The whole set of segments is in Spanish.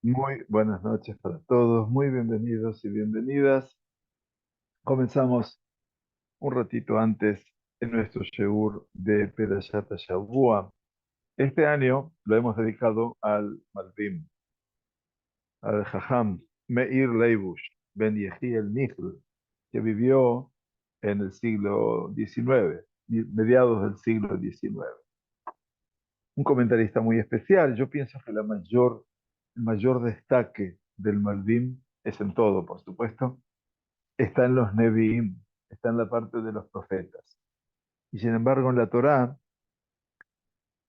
Muy buenas noches para todos, muy bienvenidos y bienvenidas. Comenzamos un ratito antes en nuestro Sheur de Perashat Shavua. Este año lo hemos dedicado al Malvim, al Jajam Meir Leibush Ben Yehiel Michel, que vivió en el siglo XIX, mediados del siglo XIX. Un comentarista muy especial. Yo pienso que el mayor destaque del Malvim es en todo, por supuesto, está en los Nevi'im, está en la parte de los profetas. Y sin embargo, en la Torá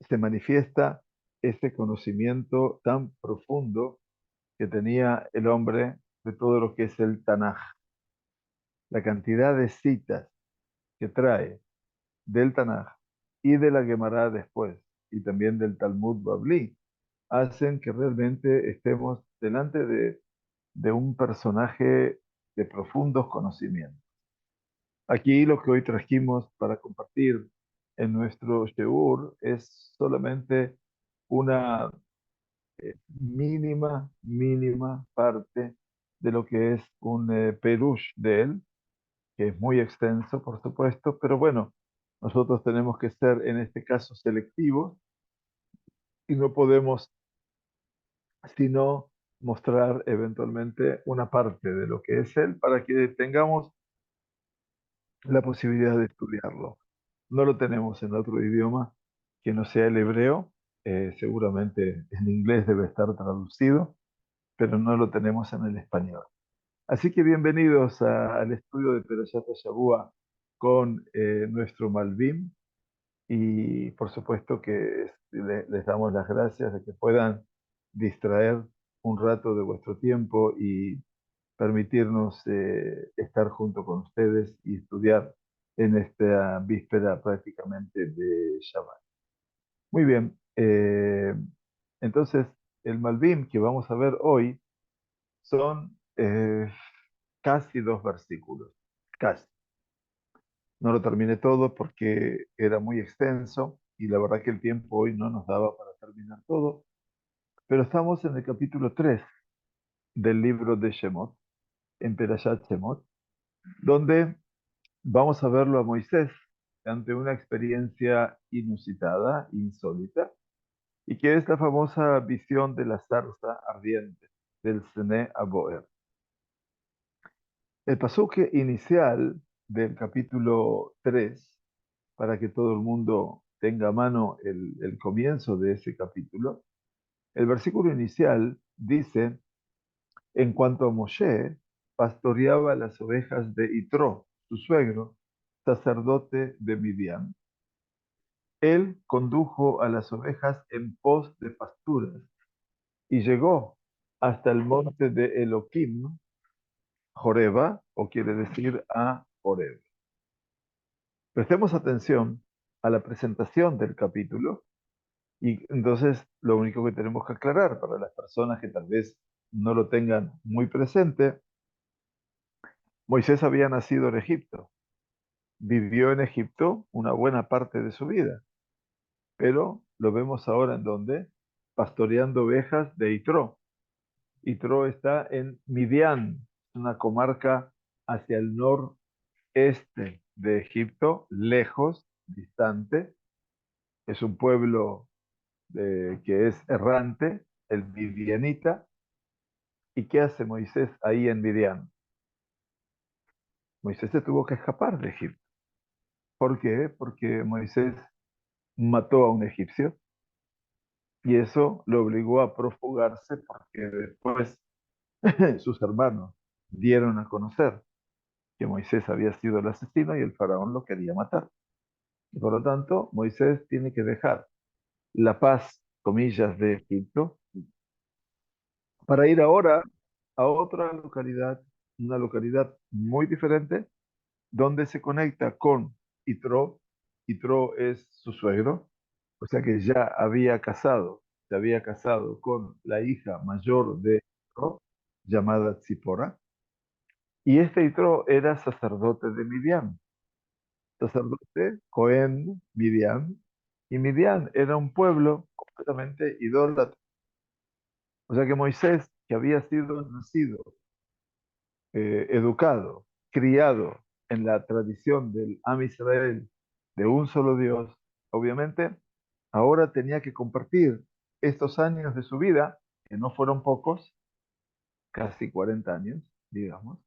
se manifiesta ese conocimiento tan profundo que tenía el hombre de todo lo que es el Tanaj. La cantidad de citas que trae del Tanaj y de la Gemara después, y también del Talmud Babli, hacen que realmente estemos delante de un personaje de profundos conocimientos. Aquí lo que hoy trajimos para compartir en nuestro Sheur es solamente una mínima parte de lo que es un perush de él, que es muy extenso, por supuesto, pero bueno, nosotros tenemos que ser en este caso selectivos y no podemos sino mostrar eventualmente una parte de lo que es él para que tengamos la posibilidad de estudiarlo. No lo tenemos en otro idioma que no sea el hebreo, seguramente en inglés debe estar traducido, pero no lo tenemos en el español. Así que bienvenidos al estudio de Perashat Shavua con nuestro Malvim y por supuesto que les damos las gracias de que puedan distraer un rato de vuestro tiempo y permitirnos estar junto con ustedes y estudiar en esta víspera prácticamente de Shabbat. Muy bien, entonces el Malvim que vamos a ver hoy son casi dos versículos, casi. No lo terminé todo porque era muy extenso y la verdad que el tiempo hoy no nos daba para terminar todo, pero estamos en el capítulo 3 del libro de Shemot, en Perashat Shemot, donde vamos a verlo a Moisés ante una experiencia inusitada, insólita, y que es la famosa visión de la zarza ardiente, del Sene Aboer. El pasaje inicial del capítulo 3, para que todo el mundo tenga a mano el comienzo de ese capítulo, el versículo inicial dice, en cuanto a Moshe, pastoreaba las ovejas de Itro, su suegro, sacerdote de Midian. Él condujo a las ovejas en pos de pasturas y llegó hasta el monte de Elohim, Joreba, o quiere decir a Horeb. Prestemos atención a la presentación del capítulo y entonces lo único que tenemos que aclarar para las personas que tal vez no lo tengan muy presente, Moisés había nacido en Egipto, vivió en Egipto una buena parte de su vida, pero lo vemos ahora en donde, pastoreando ovejas de Itro. Itro está en Midian, una comarca hacia el noreste de Egipto, lejos, distante. Es un pueblo que es errante, el midianita. ¿Y qué hace Moisés ahí en Midian? Moisés se tuvo que escapar de Egipto. ¿Por qué? Porque Moisés mató a un egipcio y eso lo obligó a profugarse porque después sus hermanos dieron a conocer que Moisés había sido el asesino y el faraón lo quería matar. Y por lo tanto, Moisés tiene que dejar la paz, comillas, de Egipto para ir ahora a otra localidad, una localidad muy diferente, donde se conecta con Itro. Itro es su suegro, o sea que ya había casado, se había casado con la hija mayor de Itro, llamada Tzipora, y este Itro era sacerdote de Midian, sacerdote Cohen Midian, y Midian era un pueblo completamente idólatra. O sea que Moisés, que había sido nacido, educado, criado en la tradición del Am Israel, de un solo Dios, obviamente, ahora tenía que compartir estos años de su vida, que no fueron pocos, casi 40 años, digamos,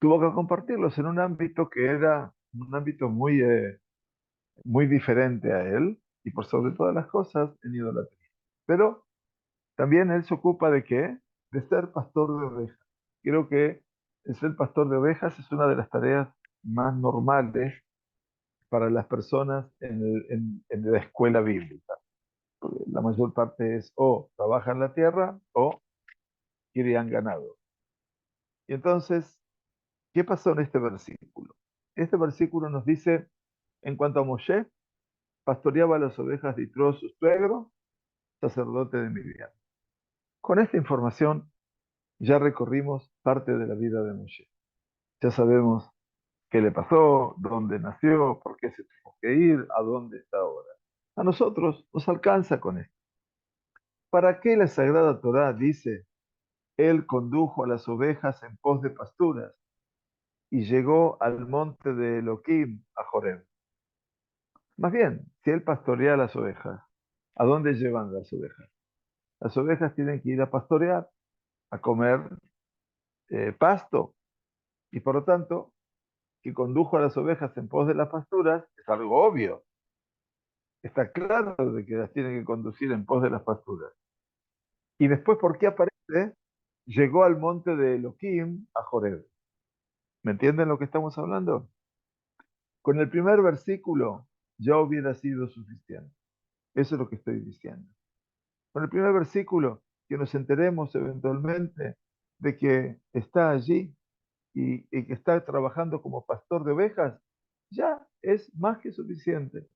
tuvo que compartirlos en un ámbito que era un ámbito muy diferente a él, y por sobre todas las cosas, en idolatría. Pero también él se ocupa de qué? De ser pastor de ovejas. Creo que el ser pastor de ovejas es una de las tareas más normales para las personas en la escuela bíblica. Porque la mayor parte es o trabajan la tierra o crían ganado. Y entonces, ¿qué pasó en este versículo? Este versículo nos dice, en cuanto a Moshe, pastoreaba las ovejas de Yitro, su suegro, sacerdote de Midian. Con esta información ya recorrimos parte de la vida de Moshe. Ya sabemos qué le pasó, dónde nació, por qué se tuvo que ir, a dónde está ahora. A nosotros nos alcanza con esto. ¿Para qué la Sagrada Torá dice, él condujo a las ovejas en pos de pasturas y llegó al monte de Elohim, a Joreb? Más bien, si él pastorea las ovejas, ¿a dónde llevan las ovejas? Las ovejas tienen que ir a pastorear, a comer pasto, y por lo tanto, que condujo a las ovejas en pos de las pasturas es algo obvio. Está claro de que las tiene que conducir en pos de las pasturas. Y después, ¿por qué aparece? Llegó al monte de Elohim, a Joreb. ¿Me entienden lo que estamos hablando? Con el primer versículo ya hubiera sido suficiente. Eso es lo que estoy diciendo. Con el primer versículo, que nos enteremos eventualmente de que está allí y que está trabajando como pastor de ovejas, ya es más que suficiente.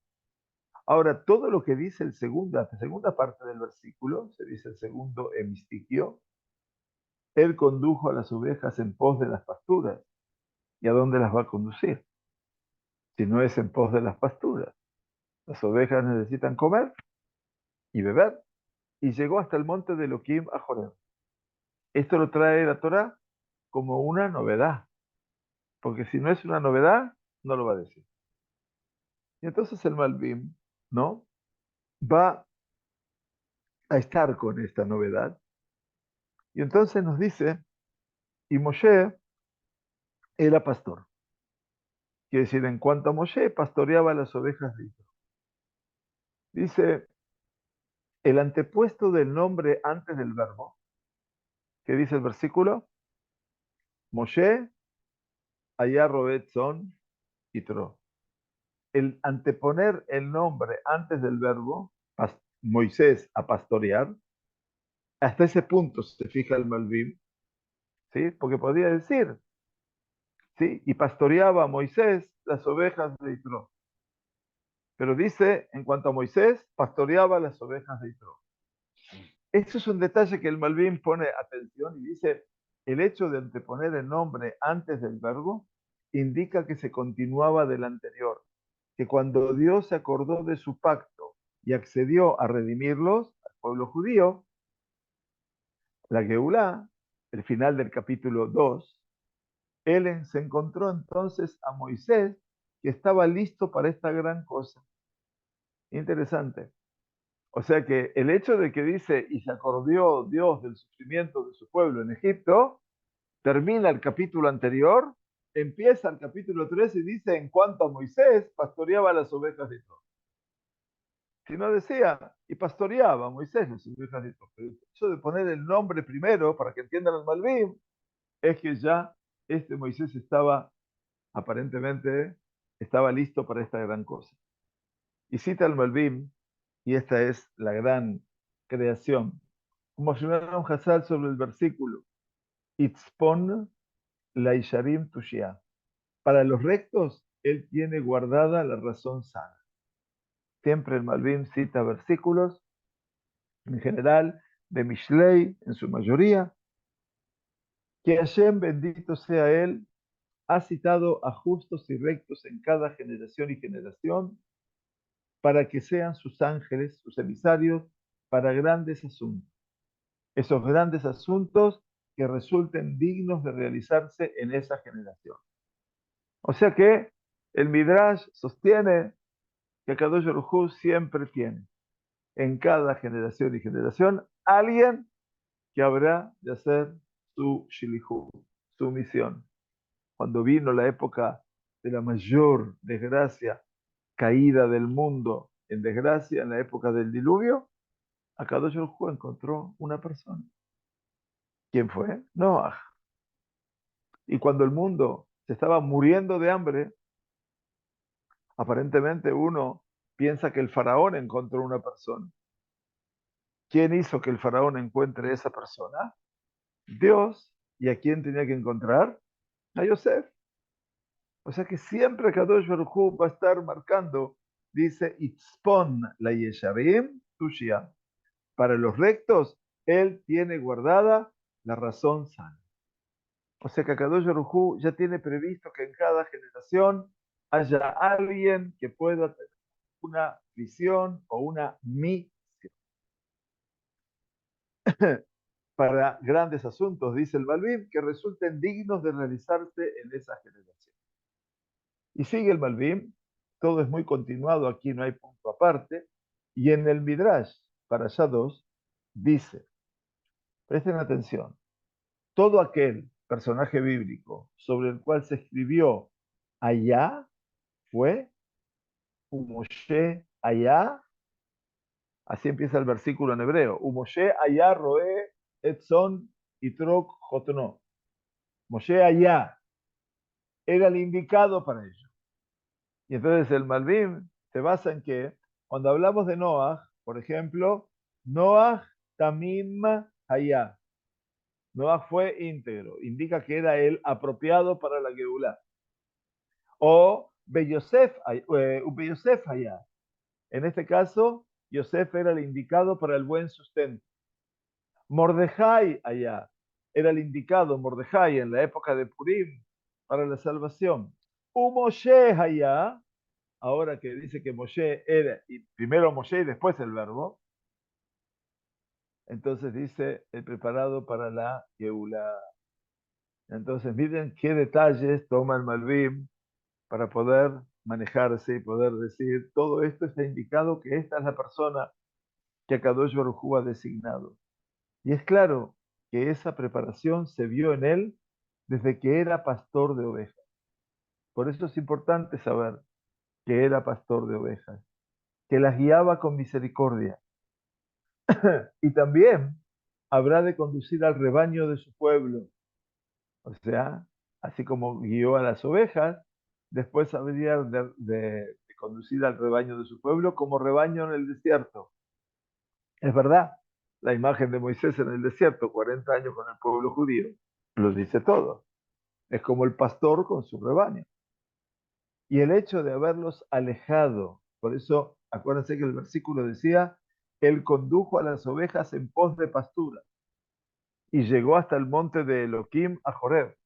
Ahora, todo lo que dice la segunda parte del versículo, se dice el segundo hemistiquio, él condujo a las ovejas en pos de las pasturas. ¿Y a dónde las va a conducir? Si no es en pos de las pasturas. Las ovejas necesitan comer y beber. Y llegó hasta el monte de Elohim, a Joreb. Esto lo trae la Torá como una novedad, porque si no es una novedad, no lo va a decir. Y entonces el Malbim, ¿no? Va a estar con esta novedad. Y entonces nos dice, y Moshe era pastor. Quiere decir, en cuanto a Moshe, pastoreaba las ovejas de Israel. Dice, el antepuesto del nombre antes del verbo, que dice el versículo, Moshe, allá Robetzon, Yitro. El anteponer el nombre antes del verbo, Moisés a pastorear, hasta ese punto se fija el Malvim, ¿sí? Porque podría decir, ¿sí? Y pastoreaba a Moisés las ovejas de Yitro. Pero dice, en cuanto a Moisés, pastoreaba las ovejas de Yitro. Esto es un detalle que el Malvin pone atención y dice, el hecho de anteponer el nombre antes del verbo indica que se continuaba del anterior, que cuando Dios se acordó de su pacto y accedió a redimirlos al pueblo judío, la Geulá, el final del capítulo 2, él se encontró entonces a Moisés, que estaba listo para esta gran cosa. Interesante. O sea que el hecho de que dice, y se acordó Dios del sufrimiento de su pueblo en Egipto, termina el capítulo anterior, empieza el capítulo 3 y dice, en cuanto a Moisés, pastoreaba las ovejas de Israel. Si no decía, y pastoreaba Moisés las ovejas de Israel. Pero el hecho de poner el nombre primero, para que entiendan el Malvim, es que ya este Moisés estaba, aparentemente, estaba listo para esta gran cosa. Y cita el Malvim, y esta es la gran creación. Como un Hassal sobre el versículo, Itzpon la Isharim Tushia. Para los rectos, él tiene guardada la razón sana. Siempre el Malvim cita versículos, en general, de Mishlei, en su mayoría, que Hashem, bendito sea él, ha citado a justos y rectos en cada generación y generación, para que sean sus ángeles, sus emisarios, para grandes asuntos. esos grandes asuntos que resulten dignos de realizarse en esa generación. O sea que el Midrash sostiene que Kadosh Baruj Hu siempre tiene en cada generación y generación alguien que habrá de hacer su shilichut, su misión. Cuando vino la época de la mayor desgracia, caída del mundo en desgracia, en la época del diluvio, Akadosh Baruj Hu encontró una persona. ¿Quién fue? Noah. Y cuando el mundo se estaba muriendo de hambre, aparentemente uno piensa que el faraón encontró una persona. ¿Quién hizo que el faraón encuentre esa persona? Dios. ¿Y a quién tenía que encontrar? A Yosef. O sea que siempre Kadosh Baruj Hu va a estar marcando, dice, Itzpon la Yesharim Tushia. Para los rectos, él tiene guardada la razón sana. O sea que Kadosh Baruj Hu ya tiene previsto que en cada generación haya alguien que pueda tener una visión o una misión para grandes asuntos, dice el Malvim, que resulten dignos de realizarse en esa generación. Y sigue el Malvim, todo es muy continuado, aquí no hay punto aparte, y en el Midrash, para allá 2, dice, presten atención, todo aquel personaje bíblico sobre el cual se escribió allá fue Umoshe allá, así empieza el versículo en hebreo, Umoshe allá roe etzon itrok jotno. Moshe allá era el indicado para ello. Y entonces el Malvim se basa en que cuando hablamos de Noah, por ejemplo, Noah tamim allá. Noah fue íntegro, indica que era el apropiado para la Geulah. O Beyosef allá. En este caso, Yosef era el indicado para el buen sustento. Mordejai allá. Era el indicado, Mordejai, en la época de Purim, para la salvación. Moshe allá, ahora que dice que Moshe era, y primero Moshe y después el verbo, entonces dice el preparado para la Geulah. Entonces miren qué detalles toma el Malvim para poder manejarse y poder decir, todo esto está indicado que esta es la persona que Akadosh Baruj Hu ha designado. Y es claro que esa preparación se vio en él desde que era pastor de ovejas. Por eso es importante saber que era pastor de ovejas, que las guiaba con misericordia. Y también habrá de conducir al rebaño de su pueblo. O sea, así como guió a las ovejas, después habría de conducir al rebaño de su pueblo como rebaño en el desierto. Es verdad, la imagen de Moisés en el desierto, 40 años con el pueblo judío, lo dice todo. Es como el pastor con su rebaño. Y el hecho de haberlos alejado, por eso acuérdense que el versículo decía, él condujo a las ovejas en pos de pastura y llegó hasta el monte de Elohim a Joreb.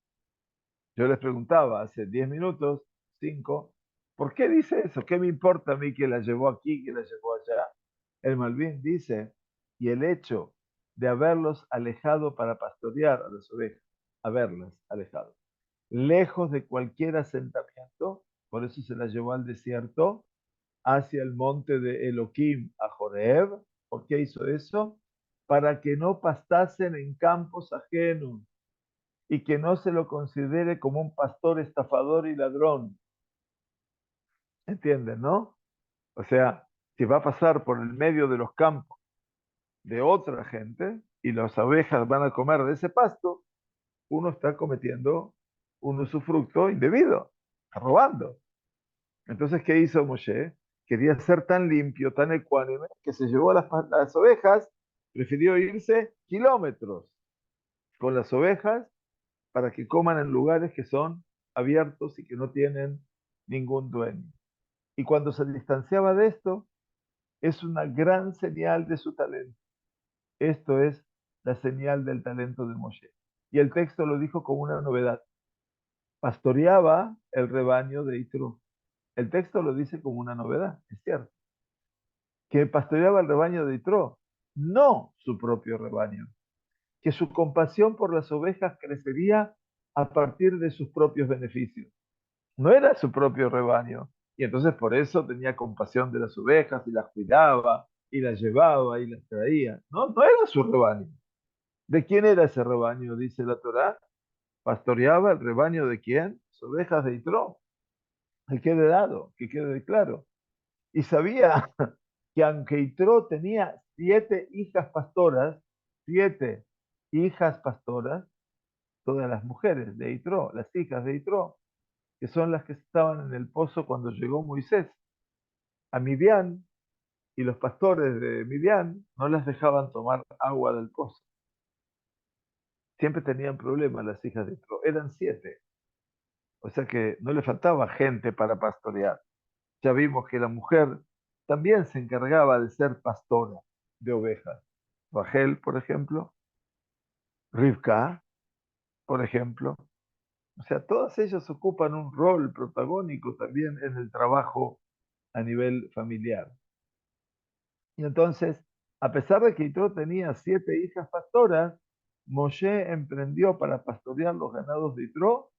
Yo les preguntaba hace 10 minutos, 5, ¿por qué dice eso? ¿Qué me importa a mí que la llevó aquí, que la llevó allá? El Malvin dice, y el hecho de haberlos alejado para pastorear a las ovejas, haberlas alejado, lejos de cualquier asentamiento, por eso se las llevó al desierto, hacia el monte de Elohim a Joreb. ¿Por qué hizo eso? Para que no pastasen en campos ajenos y que no se lo considere como un pastor estafador y ladrón. ¿Entienden, no? O sea, si va a pasar por el medio de los campos de otra gente y las ovejas van a comer de ese pasto, uno está cometiendo un usufructo indebido, está robando. Entonces, ¿qué hizo Moshe? Quería ser tan limpio, tan ecuánime, que se llevó a las ovejas, prefirió irse kilómetros con las ovejas para que coman en lugares que son abiertos y que no tienen ningún dueño. Y cuando se distanciaba de esto, es una gran señal de su talento. Esto es la señal del talento de Moshe. Y el texto lo dijo como una novedad. Pastoreaba el rebaño de Itro. El texto lo dice como una novedad, es cierto. Que pastoreaba el rebaño de Itro, no su propio rebaño. que su compasión por las ovejas crecería a partir de sus propios beneficios. No era su propio rebaño. Y entonces por eso tenía compasión de las ovejas y las cuidaba y las llevaba y las traía. No, no era su rebaño. ¿De quién era ese rebaño? Dice la Torá. ¿Pastoreaba el rebaño de quién? Las ovejas de Yitro. Que quede dado, que quede claro. Y sabía que aunque Yitro tenía 7 hijas pastoras, todas las mujeres de Yitro, las hijas de Yitro, que son las que estaban en el pozo cuando llegó Moisés a Midian, y los pastores de Midian no las dejaban tomar agua del pozo. Siempre tenían problemas las hijas de Yitro. Eran 7. O sea que no le faltaba gente para pastorear. Ya vimos que la mujer también se encargaba de ser pastora de ovejas. Rachel, por ejemplo, Rivka, por ejemplo. O sea, todas ellas ocupan un rol protagónico también en el trabajo a nivel familiar. Y entonces, a pesar de que Yitro tenía 7 hijas pastoras, Moshe emprendió para pastorear los ganados de Yitro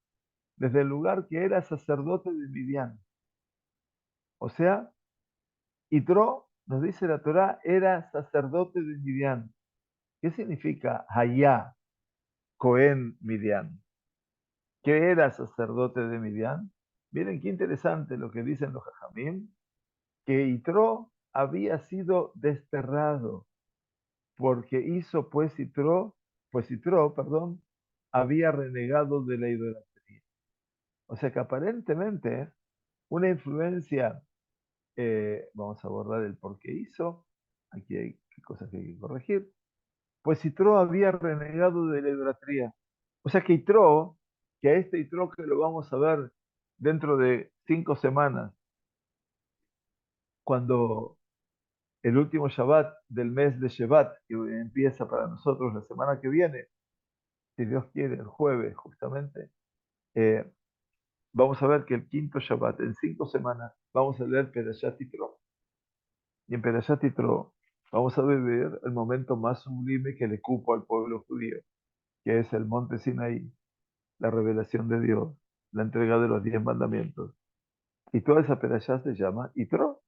desde el lugar que era sacerdote de Midian. O sea, Yitro, nos dice la Torá, era sacerdote de Midian. ¿Qué significa Hayá, Cohen Midian? ¿Qué era sacerdote de Midian? Miren qué interesante lo que dicen los Jajamim, que Yitro había sido desterrado porque hizo pues Yitro, perdón, había renegado de la idolatría. O sea que aparentemente una influencia, vamos a abordar el por qué hizo, aquí hay cosas que hay que corregir, pues Yitro había renegado de la idolatría. O sea que Yitro, que a este Yitro que lo vamos a ver dentro de 5 semanas, cuando el último Shabbat del mes de Shevat, que empieza para nosotros la semana que viene, si Dios quiere, el jueves justamente, eh, vamos a ver que el quinto Shabbat, en 5 semanas, vamos a leer Perashat Yitro. Y en Perashat Yitro vamos a vivir el momento más sublime que le cupo al pueblo judío, que es el monte Sinaí, la revelación de Dios, la entrega de los 10 mandamientos. Y toda esa Perashá se llama Yitro,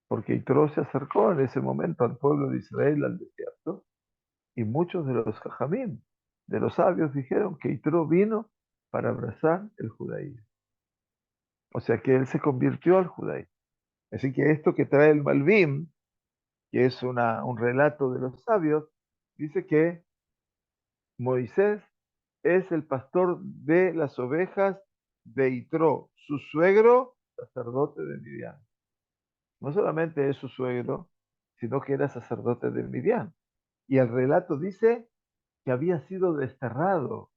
porque Yitro se acercó en ese momento al pueblo de Israel, al desierto, y muchos de los jajamim, de los sabios, dijeron que Yitro vino para abrazar el judaísmo. O sea que él se convirtió al judaísmo. Así que esto que trae el Malvim, que es un relato de los sabios, dice que Moisés es el pastor de las ovejas de Yitro, su suegro, sacerdote de Midian. No solamente es su suegro, sino que era sacerdote de Midian. Y el relato dice que había sido desterrado,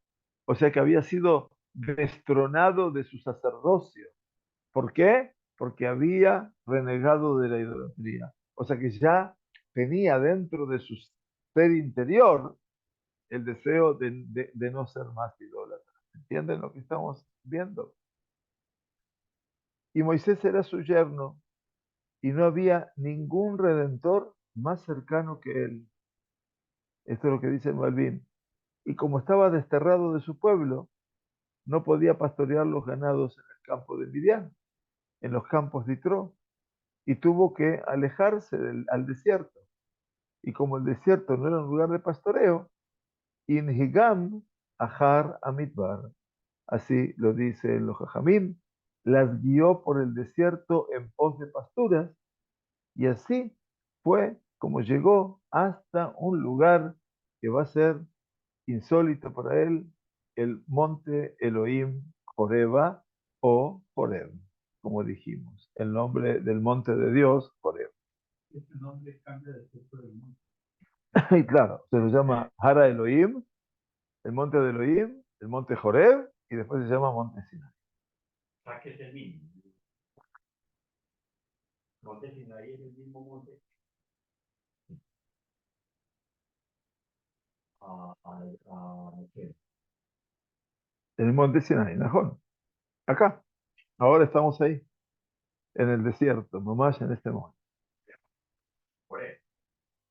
o sea que había sido destronado de su sacerdocio. ¿Por qué? Porque había renegado de la idolatría. O sea que ya tenía dentro de su ser interior el deseo de no ser más idólatra. ¿Entienden lo que estamos viendo? Y Moisés era su yerno y no había ningún redentor más cercano que él. Esto es lo que dice Malvin. Y como estaba desterrado de su pueblo, no podía pastorear los ganados en el campo de Midian, en los campos de Itro, y tuvo que alejarse al desierto. Y como el desierto no era un lugar de pastoreo, Inhigam Ahar Amidbar, así lo dice los Jajamim, las guió por el desierto en pos de pasturas, y así fue como llegó hasta un lugar que va a ser insólito para él, el monte Elohim Joreba o Joreb, como dijimos, el nombre del monte de Dios, Joreb. Este nombre cambia de texto del monte. Y claro, se lo llama Hara Elohim, el monte de Elohim, el monte Joreb, y después se llama monte Sinai. O sea, que es el mismo. Monte Sinai es el mismo monte. ¿Qué? El monte Sinai, Najón. Acá, ahora estamos ahí, en el desierto, nomás en este monte. Por eso.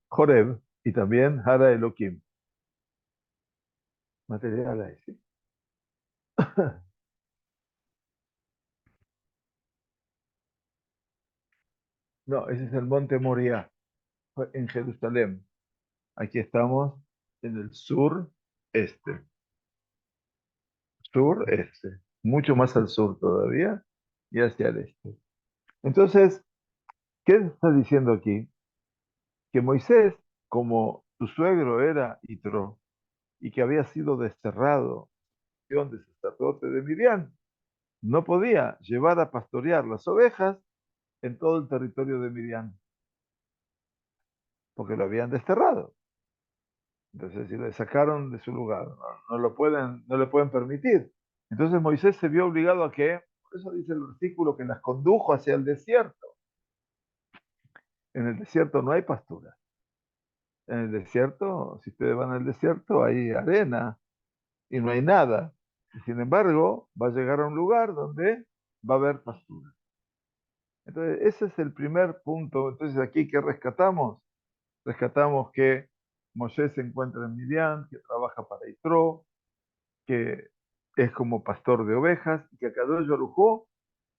Joreb y también Hara Elohim. material ahí, ¿sí? No, ese es el monte Moriah, fue en Jerusalén. Aquí estamos en el sureste, mucho más al sur todavía y hacia el este. Entonces, ¿qué está diciendo aquí? Que Moisés, como su suegro era Itro y que había sido desterrado de sacerdote de Midian, no podía llevar a pastorear las ovejas en todo el territorio de Midian, porque lo habían desterrado. Entonces, si le sacaron de su lugar, no le pueden permitir. Entonces Moisés se vio obligado a que, por eso dice el versículo, que las condujo hacia el desierto. En el desierto no hay pastura. En el desierto, si ustedes van al desierto, hay arena y no hay nada. Y sin embargo, va a llegar a un lugar donde va a haber pastura. Entonces, ese es el primer punto. Entonces, aquí, ¿qué rescatamos? Rescatamos que Moisés se encuentra en Midian, que trabaja para Yitro, que es como pastor de ovejas, y que Akadosh Baruj Hu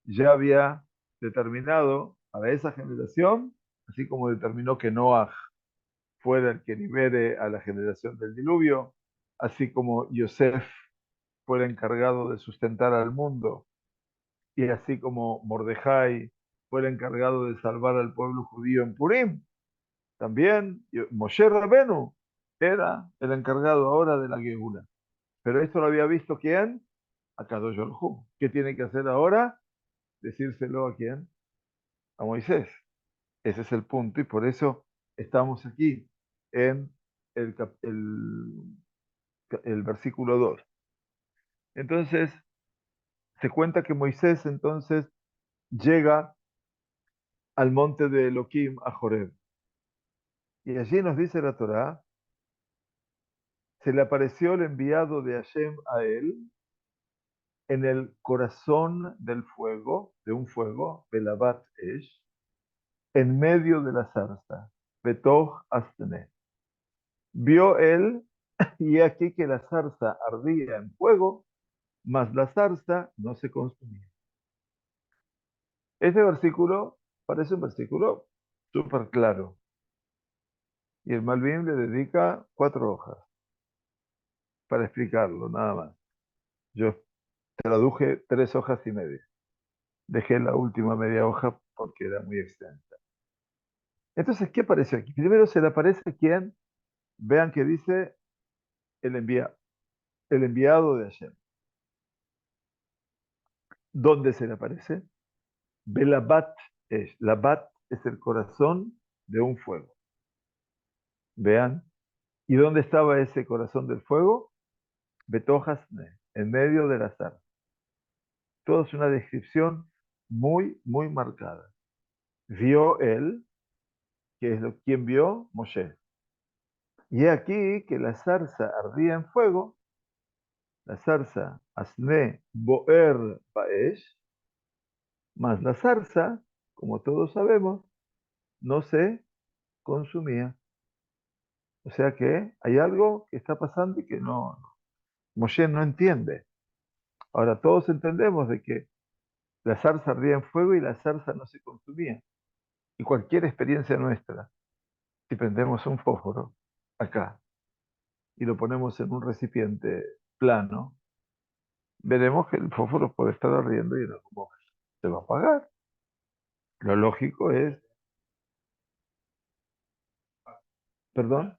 ya había determinado para esa generación, así como determinó que Noah fuera el que libere a la generación del diluvio, así como Yosef fue el encargado de sustentar al mundo, y así como Mordejai fue el encargado de salvar al pueblo judío en Purim, también Moshe Rabenu era el encargado ahora de la Geula. Pero esto lo había visto ¿quién? A Kadosh Baruj Hu. ¿Qué tiene que hacer ahora? Decírselo a quién? A Moisés. Ese es el punto y por eso estamos aquí en el, el versículo 2. Entonces, se cuenta que Moisés entonces llega al monte de Elohim a Joreb. Y allí nos dice la Torá, se le apareció el enviado de Hashem a él en el corazón del fuego, de un fuego, Belabat Esh, en medio de la zarza, Betoch Astne. Vio él, y aquí que la zarza ardía en fuego, mas la zarza no se consumía. Este versículo parece un versículo súper claro. Y el Malvin le dedica 4 hojas para explicarlo, nada más. Yo traduje 3 hojas y media. Dejé la última media hoja porque era muy extensa. Entonces, ¿qué aparece aquí? Primero se le aparece quién. Vean que dice el, el enviado de Hashem. ¿Dónde se le aparece? Belabat es. Labat es el corazón de un fuego. Vean. ¿Y dónde estaba ese corazón del fuego? Betojasne, en medio del azar. Todo es una descripción muy, muy marcada. Vio él, que es quien vio Moshe. Y aquí que la zarza ardía en fuego, la zarza asne boer baesh, mas la zarza, como todos sabemos, no se consumía. O sea que hay algo que está pasando y que Moshe no entiende. Ahora todos entendemos de que la zarza ardía en fuego y la zarza no se consumía. Y cualquier experiencia nuestra, si prendemos un fósforo acá y lo ponemos en un recipiente plano, veremos que el fósforo puede estar ardiendo y en algún momento se va a apagar. Lo lógico es, perdón,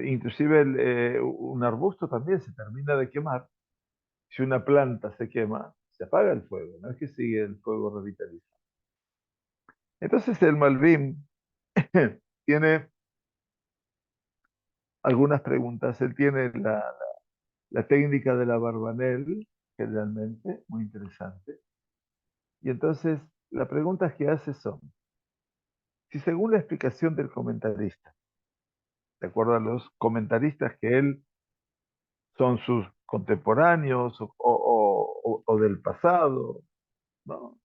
inclusive un arbusto también se termina de quemar. Si una planta se quema, se apaga el fuego, no es que sigue el fuego revitalizado. Entonces el Malvim tiene algunas preguntas. Él tiene la técnica de la Barbanel, generalmente, muy interesante. Y entonces las preguntas que hace son, si según la explicación del comentarista, de acuerdo a los comentaristas que él son sus contemporáneos o del pasado, ¿no?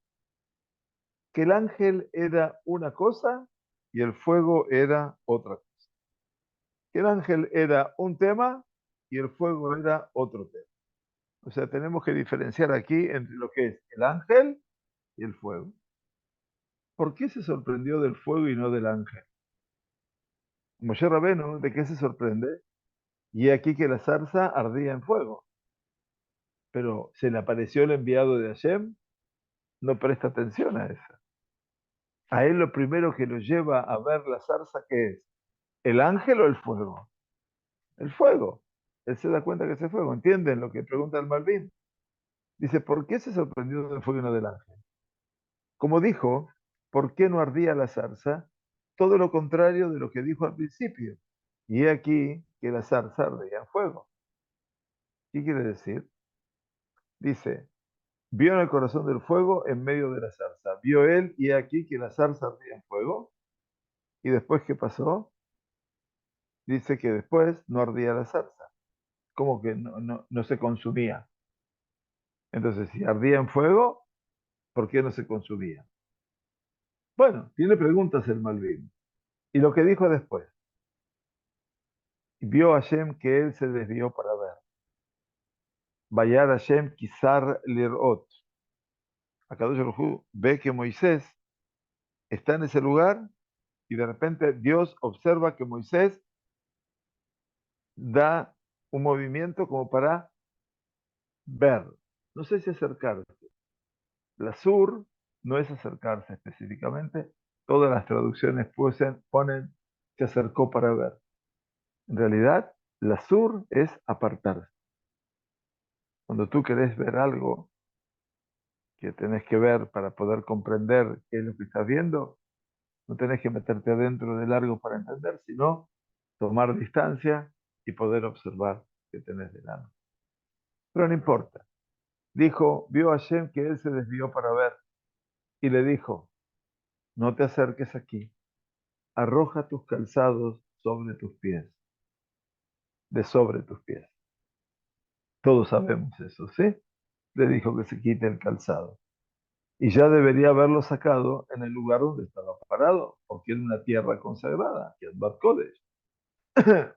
Que el ángel era una cosa y el fuego era otra cosa. El ángel era un tema y el fuego era otro tema. O sea, tenemos que diferenciar aquí entre lo que es el ángel y el fuego. ¿Por qué se sorprendió del fuego y no del ángel? Moshe Rabenu, ¿de qué se sorprende? Y aquí que la zarza ardía en fuego. Pero se le apareció el enviado de Hashem, no presta atención a eso. A él lo primero que lo lleva a ver la zarza, ¿qué es? ¿El ángel o el fuego? El fuego. Él se da cuenta que es el fuego. ¿Entienden lo que pregunta el Malvin? Dice, ¿por qué se sorprendió del fuego y no del ángel? Como dijo, ¿por qué no ardía la zarza? Todo lo contrario de lo que dijo al principio. Y he aquí que la zarza ardía en fuego. ¿Qué quiere decir? Dice, vio en el corazón del fuego en medio de la zarza. Vio él y he aquí que la zarza ardía en fuego. Y después, ¿qué pasó? Dice que después no ardía la zarza. Como que no se consumía. Entonces, si ardía en fuego, ¿por qué no se consumía? Bueno, tiene preguntas el Malvin. Y lo que dijo después. Vio a Hashem que él se desvió para ver. Vayar Hashem Kisar Lirot. Akadosh Baruj Hu ve que Moisés está en ese lugar y de repente Dios observa que Moisés da un movimiento como para ver. No sé si acercarse. La sur no es acercarse específicamente. Todas las traducciones ponen se acercó para ver. En realidad, la sur es apartarse. Cuando tú querés ver algo que tenés que ver para poder comprender qué es lo que estás viendo, no tenés que meterte adentro del largo para entender, sino tomar distancia y poder observar que tenés delante. Pero no importa. Dijo, vio a Hashem que él se desvió para ver y le dijo, no te acerques aquí, arroja tus calzados sobre tus pies, de sobre tus pies. Todos sabemos eso, ¿sí? Le dijo que se quite el calzado. Y ya debería haberlo sacado en el lugar donde estaba parado, porque era una tierra consagrada, que es Bat Kodesh.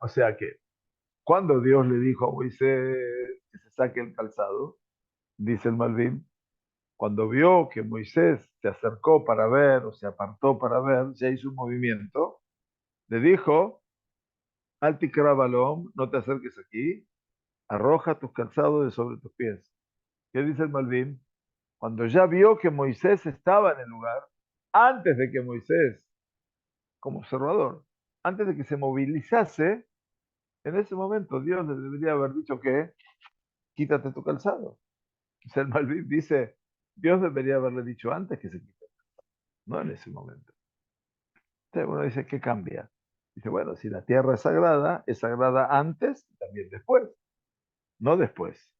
O sea que, cuando Dios le dijo a Moisés que se saque el calzado, dice el Malvin, cuando vio que Moisés se acercó para ver o se apartó para ver, ya hizo un movimiento, le dijo, Altikra Balom, no te acerques aquí, arroja tus calzados de sobre tus pies. ¿Qué dice el Malvin? Cuando ya vio que Moisés estaba en el lugar, antes de que Moisés, como observador, antes de que se movilizase, en ese momento Dios le debería haber dicho que quítate tu calzado. O sea, el Malvin dice, Dios debería haberle dicho antes que se quite, no en ese momento. Entonces uno dice, ¿qué cambia? Dice, bueno, si la tierra es sagrada antes y también después, no después.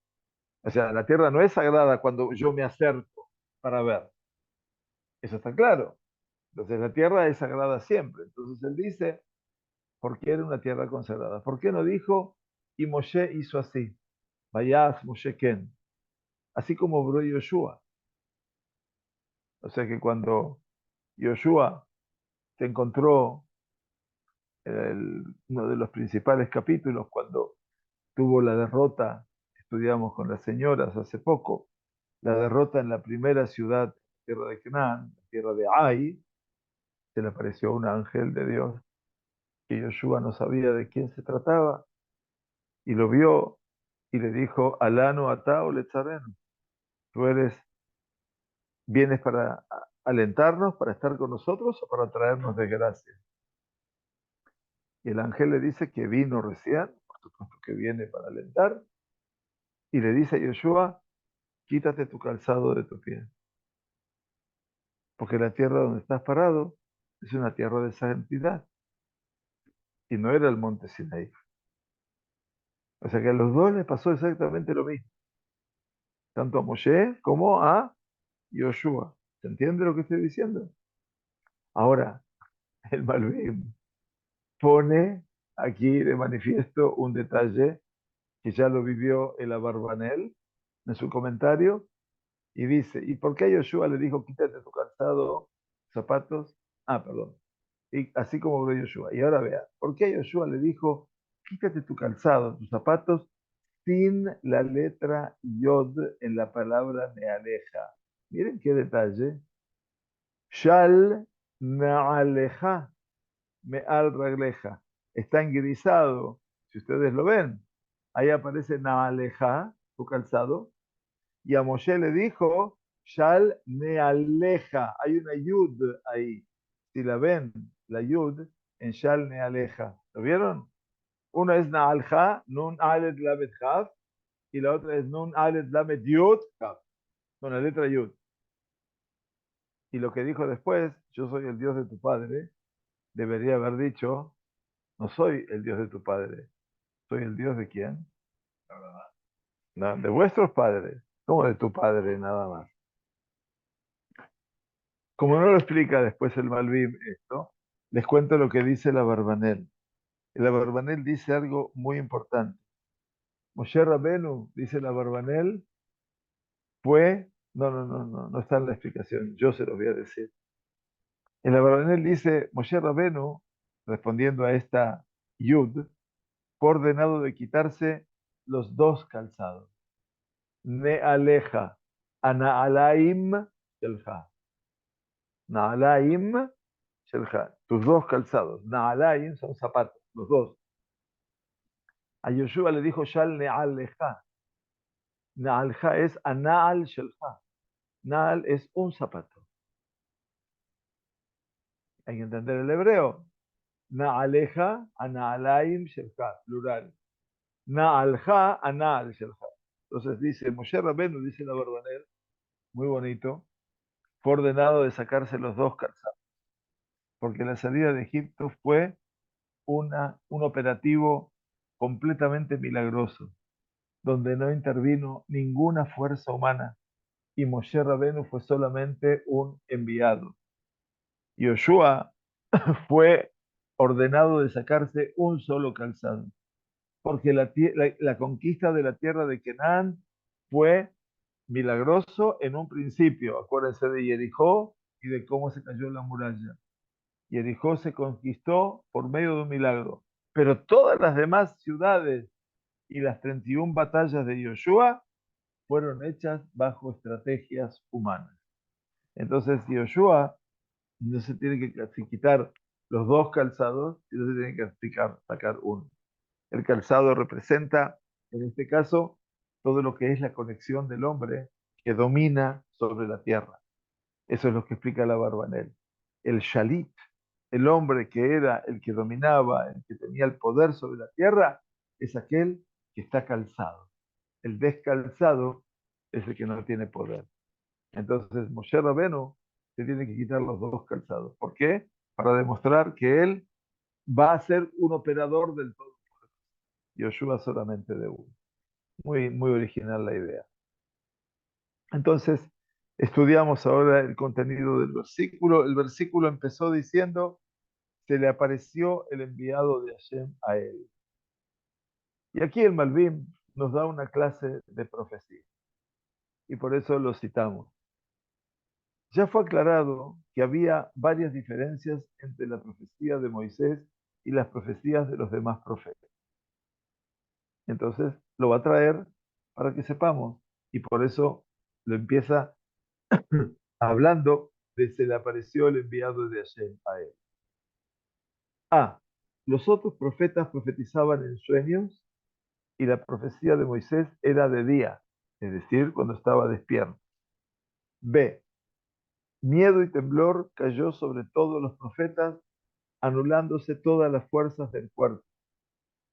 O sea, la tierra no es sagrada cuando yo me acerco para ver. Eso está claro. Entonces la tierra es sagrada siempre. Entonces él dice, ¿por qué era una tierra consagrada? ¿Por qué no dijo, y Moshe hizo así? Vayas Moshe Ken. Así como obró Yoshua. O sea que cuando Yoshua se encontró uno de los principales capítulos, cuando tuvo la derrota, estudiamos con las señoras hace poco, la derrota en la primera ciudad, tierra de Canaán, tierra de Ai, se le apareció un ángel de Dios, que Yoshua no sabía de quién se trataba, y lo vio y le dijo, Alano atao letzarenu, tú vienes para alentarnos, para estar con nosotros o para traernos desgracia. Y el ángel le dice que vino recién, por supuesto que viene para alentar, y le dice a Yoshua, quítate tu calzado de tu pie, porque la tierra donde estás parado es una tierra de santidad, y no era el monte Sinaí. O sea que a los dos les pasó exactamente lo mismo, tanto a Moshe como a Yoshua. ¿Se entiende lo que estoy diciendo? Ahora, el Malvin pone aquí de manifiesto un detalle que ya lo vivió el Abarbanel en su comentario, y dice, ¿y por qué Yoshua le dijo, quítate tu calzado, zapatos? Ah, perdón. y así como habló Yoshua. Y ahora vea, ¿por qué Yoshua le dijo, quítate tu calzado, tus zapatos, sin la letra Yod en la palabra Nealeja? Miren qué detalle. Shal Nealeja, Meal Ragleja. Está engrisado, si ustedes lo ven. Ahí aparece Naaleja, tu calzado. Y a Moshe le dijo, Shal Nealeja. Hay una Yud ahí. Si la ven, la Yud en Shal Nealeja. ¿Lo vieron? Una es Naalja, Nun Alet Lamet Jaf, y la otra es Nun Alet Lamet Yud Jaf, con la letra Yud. Y lo que dijo después, yo soy el Dios de tu padre, debería haber dicho, no soy el Dios de tu padre, soy el Dios de quién? No, de vuestros padres, como de tu padre nada más. Como no lo explica después el Malvim esto, les cuento lo que dice la Barbanel. La Barbanel dice algo muy importante. Moshe Rabenu, dice la Barbanel, fue, no está en la explicación, yo se lo voy a decir. En la Barbanel dice, Moshe Rabenu, respondiendo a esta Yud, fue ordenado de quitarse los dos calzados. Nealeja, Anaalaim Shelja. Naalaim Shelja. Tus dos calzados. Naalaim son zapatos, los dos. A Yoshua le dijo Shal Nealeja. Naalja es Anaal Shelja. Naal es un zapato. Hay que entender el hebreo. Naaleja, Anaalaim Shelja, plural. Naalja, Anaal Shelja. Entonces dice, Moshe Rabenu, dice la Barbanel, muy bonito, fue ordenado de sacarse los dos calzados, porque la salida de Egipto fue un operativo completamente milagroso, donde no intervino ninguna fuerza humana, y Moshe Rabenu fue solamente un enviado. Yoshua fue ordenado de sacarse un solo calzado, porque la conquista de la tierra de Canaán fue milagroso en un principio. Acuérdense de Jericó y de cómo se cayó la muralla. Jericó se conquistó por medio de un milagro, pero todas las demás ciudades y las 31 batallas de Yoshua fueron hechas bajo estrategias humanas. Entonces Yoshua no se tiene que quitar los dos calzados, sino se tiene que sacar uno. El calzado representa, en este caso, todo lo que es la conexión del hombre que domina sobre la tierra. Eso es lo que explica la Barbanel. El Shalit, el hombre que era el que dominaba, el que tenía el poder sobre la tierra, es aquel que está calzado. El descalzado es el que no tiene poder. Entonces Moshe Rabenu se tiene que quitar los dos calzados. ¿Por qué? Para demostrar que él va a ser un operador del todo. Yoshua solamente de uno. Muy, muy original la idea. Entonces, estudiamos ahora el contenido del versículo. El versículo empezó diciendo, se le apareció el enviado de Hashem a él. Y aquí el Malvim nos da una clase de profecía. Y por eso lo citamos. Ya fue aclarado que había varias diferencias entre la profecía de Moisés y las profecías de los demás profetas. Entonces, lo va a traer para que sepamos. Y por eso lo empieza hablando de se le apareció el enviado de Hashem a él. Los otros profetas profetizaban en sueños y la profecía de Moisés era de día, es decir, cuando estaba despierto. B. Miedo y temblor cayó sobre todos los profetas, anulándose todas las fuerzas del cuerpo.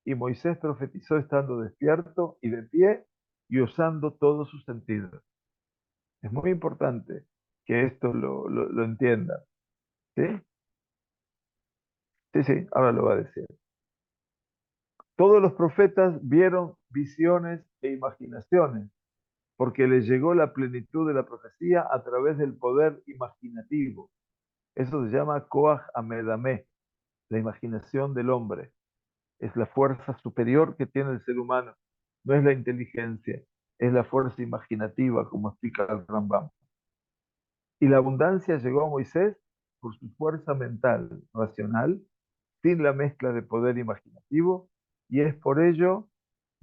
Y Moisés profetizó estando despierto y de pie y usando todos sus sentidos. Es muy importante que esto lo entiendan. ¿Sí? Sí, ahora lo va a decir. Todos los profetas vieron visiones e imaginaciones, porque les llegó la plenitud de la profecía a través del poder imaginativo. Eso se llama Koach Amedameh, la imaginación del hombre. Es la fuerza superior que tiene el ser humano. No es la inteligencia, es la fuerza imaginativa, como explica el Rambam. Y la abundancia llegó a Moisés por su fuerza mental, racional, sin la mezcla de poder imaginativo, y es por ello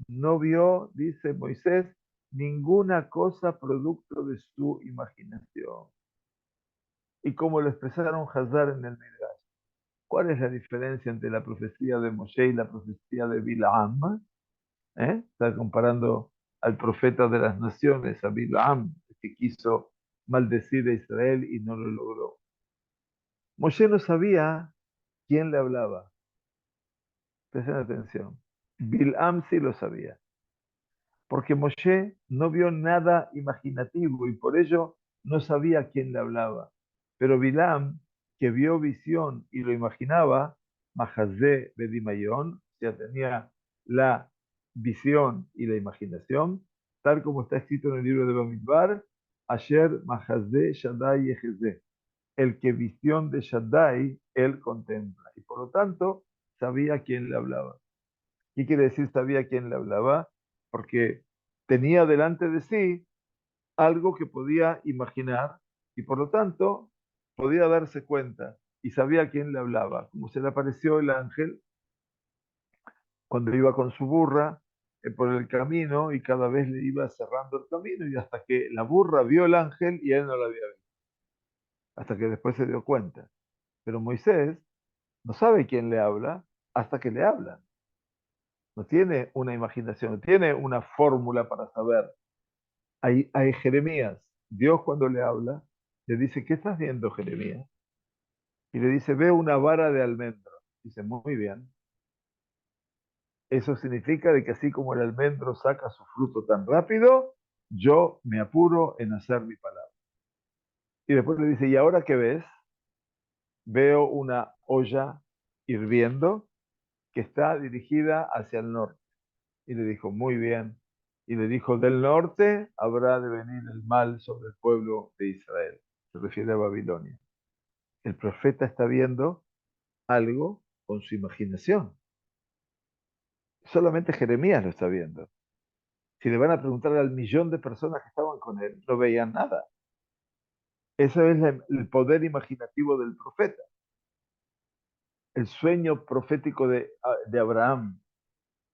no vio, dice Moisés, ninguna cosa producto de su imaginación. Y como lo expresaron Hazar en el Midrash, ¿cuál es la diferencia entre la profecía de Moshe y la profecía de Bilam? Está comparando al profeta de las naciones, a Bilam, que quiso maldecir a Israel y no lo logró. Moshe no sabía quién le hablaba. Presten atención. Bilam sí lo sabía, porque Moshe no vio nada imaginativo y por ello no sabía quién le hablaba. Pero Bilam, que vio visión y lo imaginaba, Mahazé Bedimayón, ya tenía la visión y la imaginación, tal como está escrito en el libro de Bamidbar, Asher Mahazé Shaddai Yehezé, el que visión de Shaddai él contempla. Y por lo tanto, sabía quién le hablaba. ¿Qué quiere decir sabía quién le hablaba? Porque tenía delante de sí algo que podía imaginar y por lo tanto podía darse cuenta y sabía quién le hablaba. Como se le apareció el ángel cuando iba con su burra por el camino y cada vez le iba cerrando el camino y hasta que la burra vio el ángel y él no la había visto, hasta que después se dio cuenta. Pero Moisés no sabe quién le habla hasta que le habla. No tiene una imaginación, no tiene una fórmula para saber. A Jeremías, Dios cuando le habla, le dice, ¿qué estás viendo, Jeremías? Y le dice, veo una vara de almendro. Dice, muy bien. Eso significa de que así como el almendro saca su fruto tan rápido, yo me apuro en hacer mi palabra. Y después le dice, ¿y ahora qué ves? Veo una olla hirviendo que está dirigida hacia el norte. Y le dijo, muy bien. Y le dijo, del norte habrá de venir el mal sobre el pueblo de Israel. Se refiere a Babilonia. El profeta está viendo algo con su imaginación. Solamente Jeremías lo está viendo. Si le van a preguntar al millón de personas que estaban con él, no veían nada. Eso es el poder imaginativo del profeta. El sueño profético de Abraham,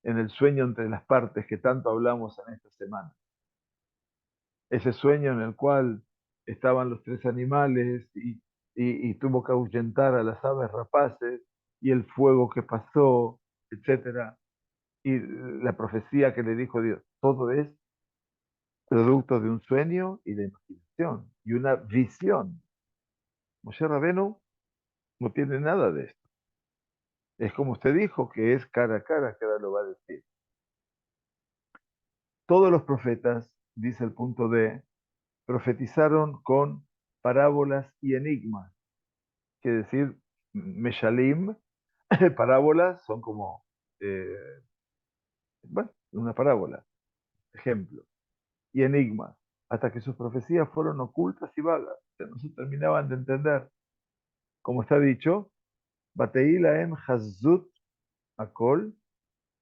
en el sueño entre las partes que tanto hablamos en esta semana. Ese sueño en el cual estaban los tres animales y tuvo que ahuyentar a las aves rapaces y el fuego que pasó, etcétera, y la profecía que le dijo Dios. Todo es producto de un sueño y de imaginación y una visión. Moshe Rabenu no tiene nada de esto. Es como usted dijo, que es cara a cara, que ahora lo va a decir. Todos los profetas, dice el punto D, profetizaron con parábolas y enigmas. Quiere decir, Meshalim, parábolas son como, eh, bueno, una parábola, ejemplo, y enigmas, hasta que sus profecías fueron ocultas y vagas, o sea, no se terminaban de entender. Como está dicho, Batei laem hazut akol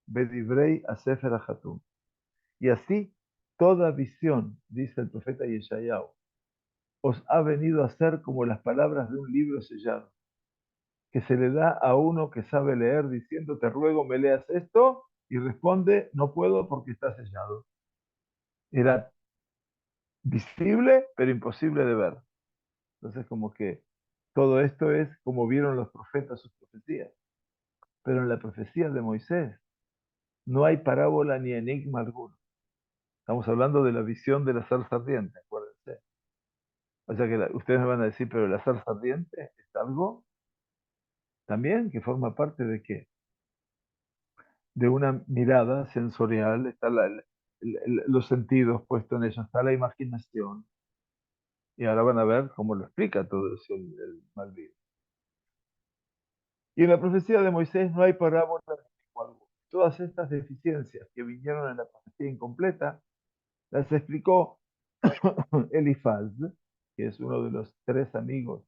bedivrei asefer hatum. Y así, toda visión, dice el profeta Yeshayahu, os ha venido a ser como las palabras de un libro sellado, que se le da a uno que sabe leer diciendo, te ruego me leas esto, y responde, no puedo porque está sellado. Era visible, pero imposible de ver. Entonces, como que todo esto es como vieron los profetas sus profecías. Pero en la profecía de Moisés no hay parábola ni enigma alguno. Estamos hablando de la visión de la zarza ardiente, acuérdense. O sea que ustedes me van a decir, pero la zarza ardiente es algo también que forma parte de qué? De una mirada sensorial, está los sentidos puestos en eso, está la imaginación. Y ahora van a ver cómo lo explica todo eso el Malvin. Y en la profecía de Moisés no hay parábola de ningún alguno. Todas estas deficiencias que vinieron en la profecía incompleta las explicó Elifaz, que es uno de los tres amigos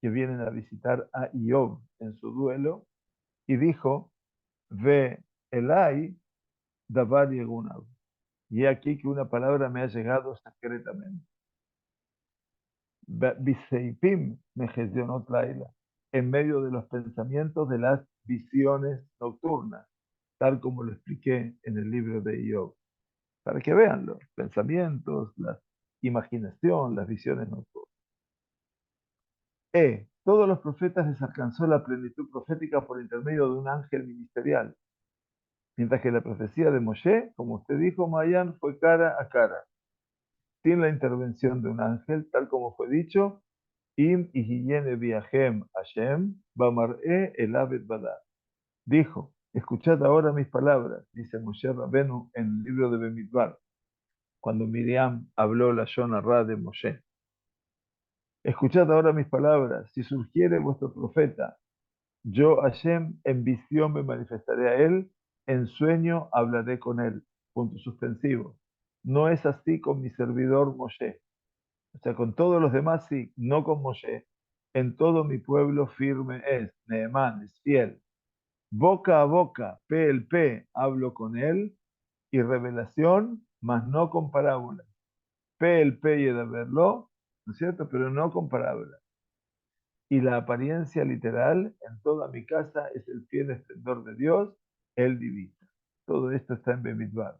que vienen a visitar a Iob en su duelo, y dijo, ve Elai davar yegunab. Y he aquí que una palabra me ha llegado secretamente. Biseipim mejezionot laila, en medio de los pensamientos de las visiones nocturnas, tal como lo expliqué en el libro de Job, para que vean los pensamientos, la imaginación, las visiones nocturnas. Todos los profetas les alcanzó la plenitud profética por intermedio de un ángel ministerial, mientras que la profecía de Moshe, como usted dijo, Mayan, fue cara a cara, sin la intervención de un ángel, tal como fue dicho, Im ihiyene viajem Hashem, bamar'e el abed badar. Dijo, escuchad ahora mis palabras, dice Moshe Rabenu en el libro de Bemidbar, cuando Miriam habló la Shonará de Moshe. Escuchad ahora mis palabras, si surgiere vuestro profeta, yo Hashem en visión me manifestaré a él, en sueño hablaré con él. Punto suspensivo. No es así con mi servidor Moshe. O sea, con todos los demás sí, no con Moshe. En todo mi pueblo firme es, Nehemán es fiel. Boca a boca, pe el pe, hablo con él, y revelación, mas no con parábola. Pe el pe y de verlo, ¿no es cierto? Pero no con parábola. Y la apariencia literal en toda mi casa es el fiel esplendor de Dios, el divino. Todo esto está en Bemidbar,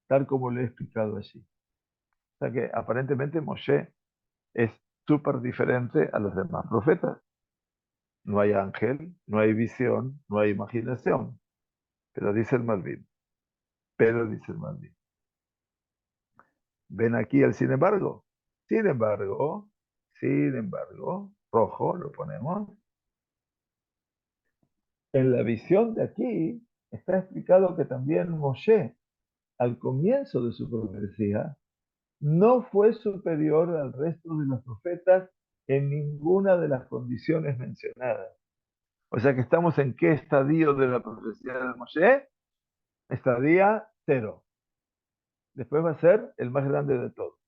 tal como lo he explicado allí. O sea que aparentemente Moshe es súper diferente a los demás profetas. No hay ángel, no hay visión, no hay imaginación. Pero dice el Malvin, pero dice el Malvin. Ven aquí el sin embargo. Sin embargo, sin embargo, rojo lo ponemos. En la visión de aquí está explicado que también Moshe, al comienzo de su profecía, no fue superior al resto de los profetas en ninguna de las condiciones mencionadas. O sea que estamos en qué estadio de la profecía de Moshe? Estadio 0. Después va a ser el más grande de todos.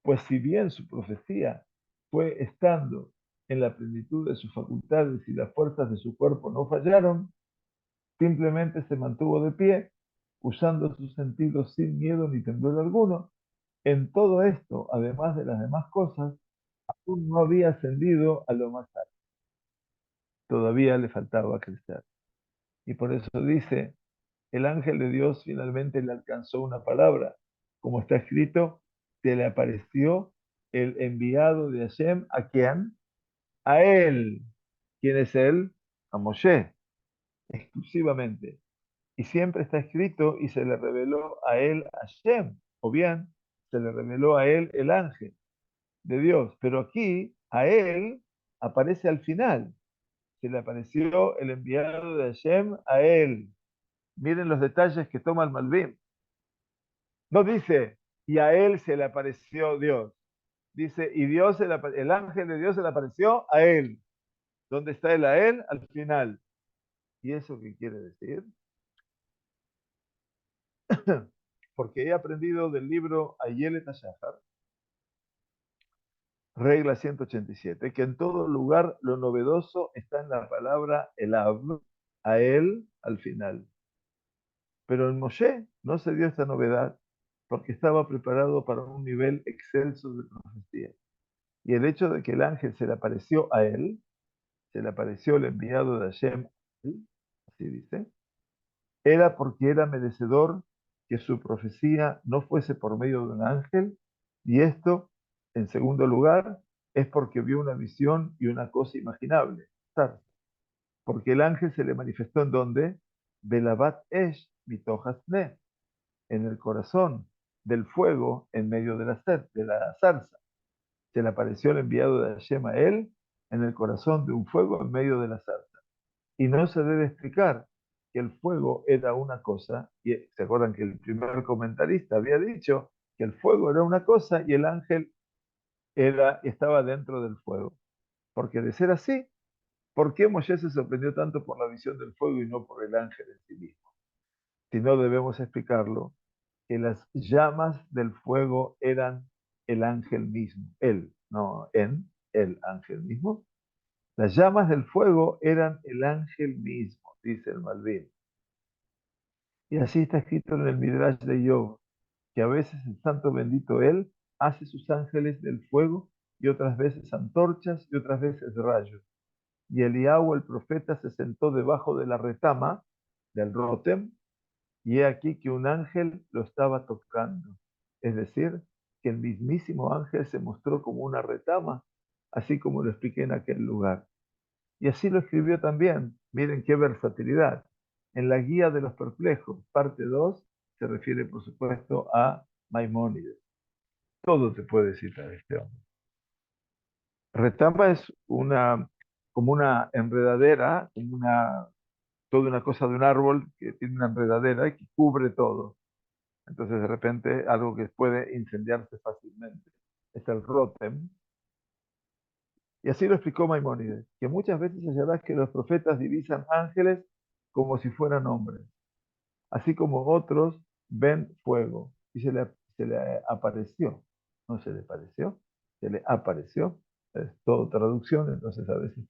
Pues si bien su profecía fue estando en la plenitud de sus facultades y las fuerzas de su cuerpo no fallaron, simplemente se mantuvo de pie, usando sus sentidos sin miedo ni temblor alguno. En todo esto, además de las demás cosas, aún no había ascendido a lo más alto. Todavía le faltaba crecer. Y por eso dice, el ángel de Dios finalmente le alcanzó una palabra. Como está escrito, se le apareció el enviado de Hashem. ¿A quién? A él. ¿Quién es él? A Moshe, exclusivamente. Y siempre está escrito, y se le reveló a él Hashem, o bien, se le reveló a él el ángel de Dios. Pero aquí, a él, aparece al final. Se le apareció el enviado de Hashem a él. Miren los detalles que toma el Malvim. No dice, y a él se le apareció Dios. Dice, y Dios, el ángel de Dios se le apareció a él. ¿Dónde está él a él? Al final. ¿Y eso qué quiere decir? Porque he aprendido del libro Ayelet HaShahar, regla 187, que en todo lugar lo novedoso está en la palabra Elav, a él al final. Pero en Moshe no se dio esta novedad porque estaba preparado para un nivel excelso de profecía. Y el hecho de que el ángel se le apareció a él, se le apareció el enviado de Hashem, así dice, era porque era merecedor que su profecía no fuese por medio de un ángel, y esto, en segundo lugar, es porque vio una visión y una cosa imaginable, porque el ángel se le manifestó en donde, Belabat Esh mitohasne, en el corazón del fuego en medio de la zarza. Se le apareció el enviado de Hashem a él en el corazón de un fuego en medio de la zarza. Y no se debe explicar que el fuego era una cosa, y se acuerdan que el primer comentarista había dicho que el fuego era una cosa y el ángel estaba dentro del fuego. Porque de ser así, ¿por qué Moshe se sorprendió tanto por la visión del fuego y no por el ángel en sí mismo? Si no debemos explicarlo, que las llamas del fuego eran el ángel mismo, él, no en el ángel mismo. Las llamas del fuego eran el ángel mismo, dice el Malvin. Y así está escrito en el Midrash de Job, que a veces el santo bendito él hace sus ángeles del fuego y otras veces antorchas, y otras veces rayos. Y Eliahu, el profeta, se sentó debajo de la retama del Rotem, y he aquí que un ángel lo estaba tocando. Es decir, que el mismísimo ángel se mostró como una retama, así como lo expliqué en aquel lugar. Y así lo escribió también. Miren qué versatilidad. En la Guía de los Perplejos, parte 2, se refiere, por supuesto, a Maimónides. Todo te puede citar este hombre. Retama es como una enredadera, toda una cosa de un árbol que tiene una enredadera y que cubre todo. Entonces, de repente, algo que puede incendiarse fácilmente. Es el Rotem. Y así lo explicó Maimónides, que muchas veces hallarás que los profetas divisan ángeles como si fueran hombres, así como otros ven fuego. Y se le apareció, no se le pareció, se le apareció. Es todo traducción, entonces a veces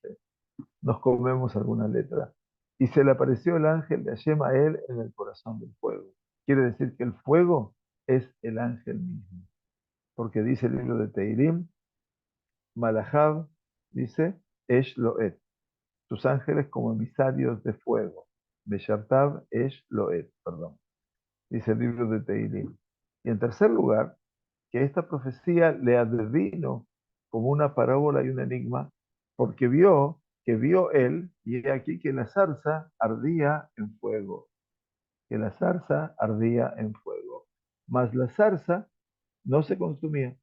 nos comemos alguna letra. Y se le apareció el ángel de Hashem a él en el corazón del fuego. Quiere decir que el fuego es el ángel mismo, porque dice el libro de Teirim, Malahab, dice, Esh Loet, sus ángeles como emisarios de fuego. Beshartav Esh Loet, perdón, dice el libro de Teirim. Y en tercer lugar, que esta profecía le advino como una parábola y un enigma, porque vio él, y he aquí que la zarza ardía en fuego, que la zarza ardía en fuego, mas la zarza no se consumía,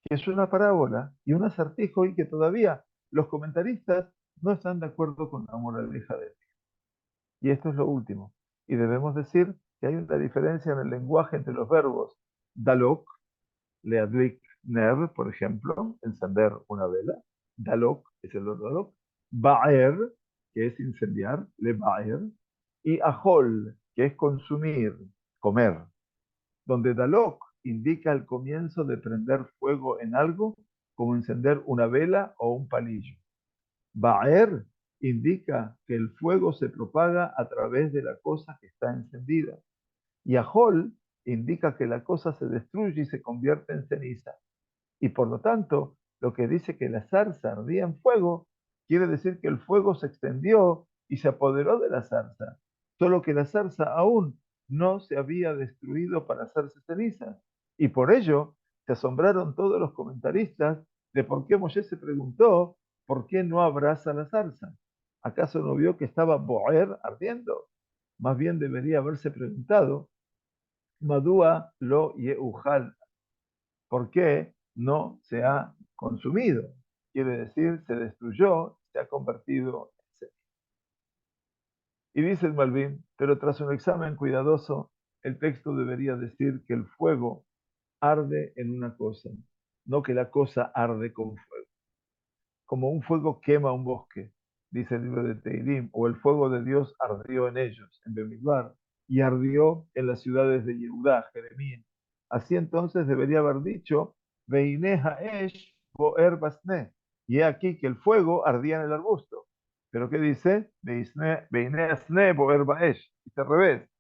que es una parábola y un acertijo y que todavía los comentaristas no están de acuerdo con la moraleja de él. Y esto es lo último. Y debemos decir que hay una diferencia en el lenguaje entre los verbos dalok, leadlik ner, por ejemplo, encender una vela. Dalok es el verbo dalok. Ba'er, que es incendiar, le ba'er. Y ahol, que es consumir, comer. Donde dalok indica el comienzo de prender fuego en algo, como encender una vela o un palillo. Ba'er indica que el fuego se propaga a través de la cosa que está encendida. Y ahol indica que la cosa se destruye y se convierte en ceniza. Y por lo tanto, lo que dice que la zarza ardía en fuego, quiere decir que el fuego se extendió y se apoderó de la zarza, solo que la zarza aún no se había destruido para hacerse ceniza. Y por ello se asombraron todos los comentaristas de por qué Moshe se preguntó por qué no abraza la zarza. ¿Acaso no vio que estaba boer ardiendo? Más bien debería haberse preguntado, Madúa lo yeujal, ¿por qué no se ha consumido? Quiere decir, se destruyó, se ha convertido en ceniza. Y dice el Malvin, pero tras un examen cuidadoso, el texto debería decir que el fuego arde en una cosa, no que la cosa arde con fuego. Como un fuego quema un bosque, dice el libro de Teirim, o el fuego de Dios ardió en ellos, en Bemidbar, y ardió en las ciudades de Yehudá, Jeremías. Así entonces debería haber dicho, Veineja Esh Boer Basne, y he aquí que el fuego ardía en el arbusto. Pero ¿qué dice? Veineja Sne Boer Baesh. Dice al revés,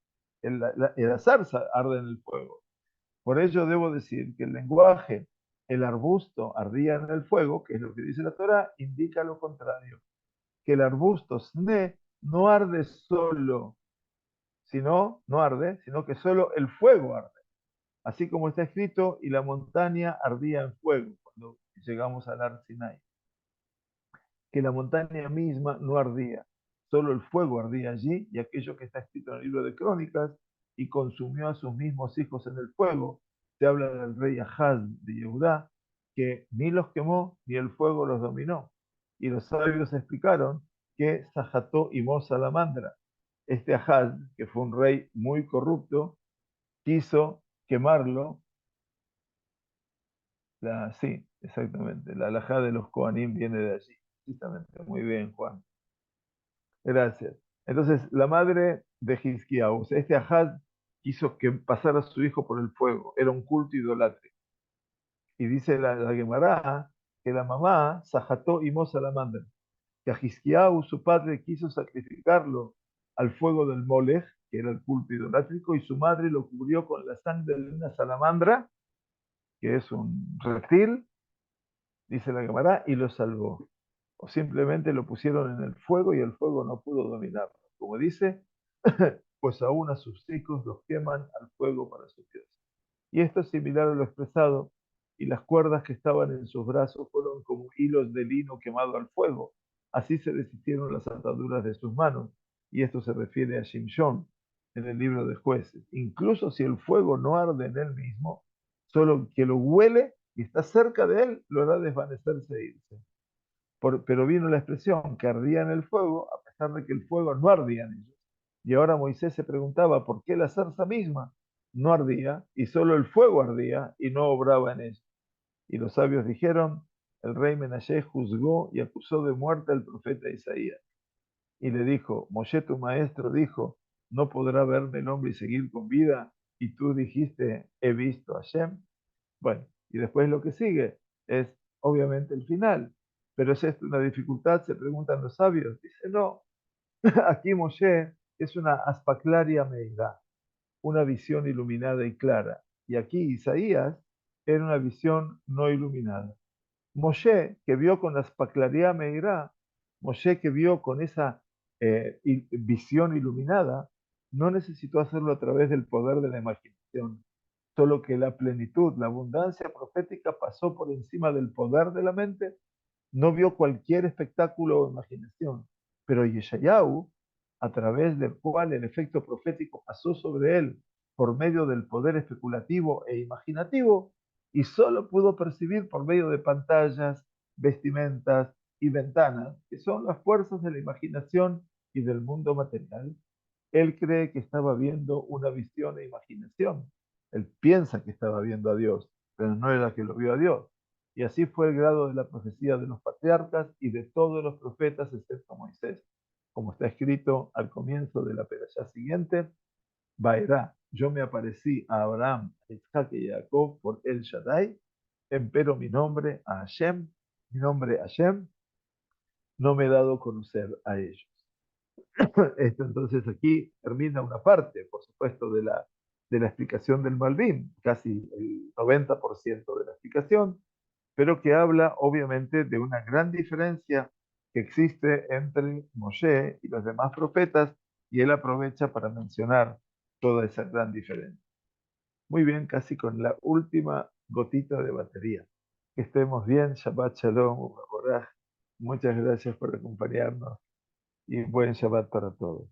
la zarza arde en el fuego. Por ello debo decir que el lenguaje, el arbusto ardía en el fuego, que es lo que dice la Torá, indica lo contrario, que el arbusto sne no arde solo, no arde, sino que solo el fuego arde. Así como está escrito, y la montaña ardía en fuego, cuando llegamos al Ar Sinai. Que la montaña misma no ardía, solo el fuego ardía allí, y aquello que está escrito en el libro de Crónicas, y consumió a sus mismos hijos en el fuego. Se habla del rey Ahaz de Yehudá, que ni los quemó, ni el fuego los dominó. Y los sabios explicaron que Sajató y Salamandra, este Ahaz, que fue un rey muy corrupto, quiso quemarlo. Sí, exactamente, la alajá de los Kohanim viene de allí. Exactamente, muy bien, Juan. Gracias. Entonces, la madre de Hizkiyahu, o sea, este Ahaz quiso que pasara a su hijo por el fuego. Era un culto idolátrico. Y dice la Gemara que la mamá, Sajató y Salamandra, que a Hizkiyahu, su padre, quiso sacrificarlo al fuego del Molech, que era el culto idolátrico, y su madre lo cubrió con la sangre de una salamandra, que es un reptil, dice la Gemara, y lo salvó. O simplemente lo pusieron en el fuego y el fuego no pudo dominarlo. Como dice, pues aún a sus hijos los queman al fuego para su Dios. Y esto es similar a lo expresado, y las cuerdas que estaban en sus brazos fueron como hilos de lino quemado al fuego. Así se deshicieron las ataduras de sus manos. Y esto se refiere a Shimshon en el libro de Jueces. Incluso si el fuego no arde en él mismo, solo que lo huele y está cerca de él, lo hará desvanecerse e irse. Pero vino la expresión que ardía en el fuego, a pesar de que el fuego no ardía en ellos. Y ahora Moisés se preguntaba por qué la zarza misma no ardía y solo el fuego ardía y no obraba en ella. Y los sabios dijeron, el rey Menashe juzgó y acusó de muerte al profeta Isaías. Y le dijo, Moshe tu maestro dijo, no podrá verme el hombre y seguir con vida. Y tú dijiste, he visto a Hashem. Bueno, y después lo que sigue es obviamente el final. Pero ¿es esto una dificultad? Se preguntan los sabios. Dice, no, aquí Moshe es una aspaklaria meirá, una visión iluminada y clara. Y aquí Isaías era una visión no iluminada. Moshe, que vio con aspaklaria meirá, Moshe que vio con esa visión iluminada, no necesitó hacerlo a través del poder de la imaginación, solo que la plenitud, la abundancia profética pasó por encima del poder de la mente, no vio cualquier espectáculo o imaginación, pero Yeshayahu, a través del cual el efecto profético pasó sobre él por medio del poder especulativo e imaginativo, y solo pudo percibir por medio de pantallas, vestimentas y ventanas, que son las fuerzas de la imaginación y del mundo material. Él cree que estaba viendo una visión e imaginación. Él piensa que estaba viendo a Dios, pero no era que lo vio a Dios. Y así fue el grado de la profecía de los patriarcas y de todos los profetas, excepto Moisés. Como está escrito al comienzo de la perashá siguiente, Baerá, yo me aparecí a Abraham, a Isaac y a Jacob por El Shaddai, empero mi nombre Hashem, no me he dado a conocer a ellos. Esto entonces aquí termina una parte, por supuesto, de la explicación del Malvin, casi el 90% de la explicación, pero que habla obviamente de una gran diferencia que existe entre Moshe y los demás profetas, y él aprovecha para mencionar toda esa gran diferencia. Muy bien, casi con la última gotita de batería. Que estemos bien, Shabbat Shalom, Ubaraj. Muchas gracias por acompañarnos y buen Shabbat para todos.